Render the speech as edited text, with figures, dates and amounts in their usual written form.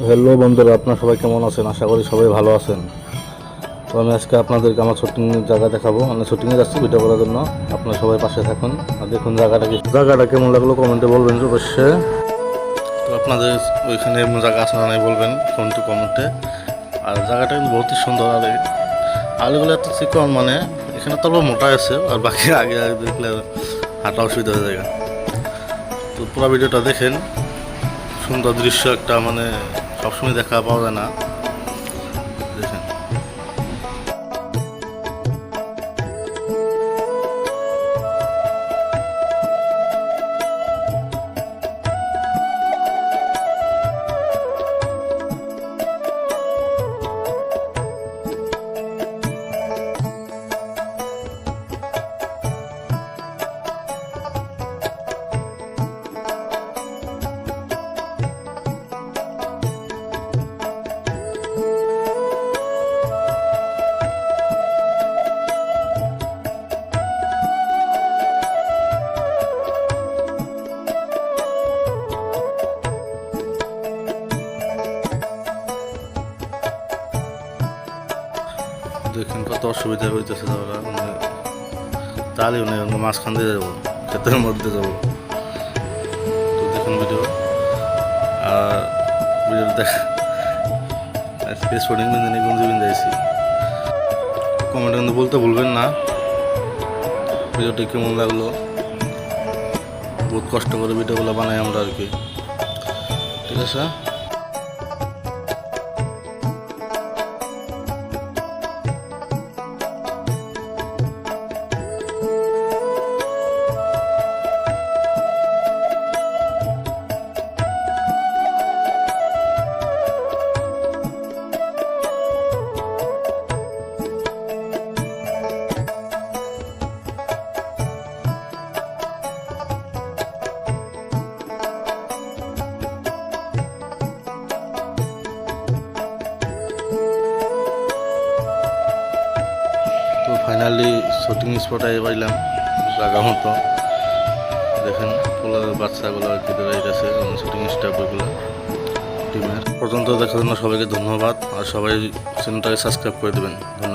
Hello বন্ধুরা, আপনারা সবাই কেমন আছেন? আশা করি সবাই ভালো আছেন। তো আমি আজকে আপনাদেরকে আমার শুটিংয়ের জায়গা দেখাবো। আমি শুটিংয়ে যাচ্ছি ভিডিও করার জন্য। আপনারা সবাই পাশে থাকুন আর দেখুন জায়গাটা কেমন লাগলো কমেন্টে বলবেন অবশ্যই। তো আপনাদের ওইখানে এমন জায়গা আছে না নাই বলবেন কমেন্টে। আর জায়গাটা কিন্তু বহুতই সুন্দর। আর আলুগুলো এত চিকন, মানে এখানে তো মোটা আছে আর বাকি আগে আগে দেখলে হাঁটা অসুবিধা হয়ে যায়। তো পুরো ভিডিওটা দেখেন, সুন্দর দৃশ্য একটা, মানে সবসময় দেখা পাওয়া যায় না। দেখেন দেখেন কত অসুবিধা হইতেছে। তাহলে মাঝখান দিয়ে যাবো, ক্ষেতের মধ্যে যাবো। তো দেখুন ভিডিও, আর ভিডিও দেখা আজকে শুটিং বিন্দিনী গুঞ্জি বিন্দাইছি। কমেন্ট কিন্তু বলতে ভুলবেন না ভিডিওটি কেমন লাগলো। বহুত কষ্ট করে ভিডিওগুলো বানাই আমরা আর কি। ঠিক আছে। তো ফাইনালি শুটিং স্পটে পাইলাম জায়গা মতো। দেখেন পোলার বাচ্চাগুলো আর কি দাঁড়াইতেছে, শুটিং স্টাফগুলো টিমের। পর্যন্ত দেখার জন্য সবাইকে ধন্যবাদ, আর সবাই চ্যানেলটাকে সাবস্ক্রাইব করে দেবেন। ধন্যবাদ।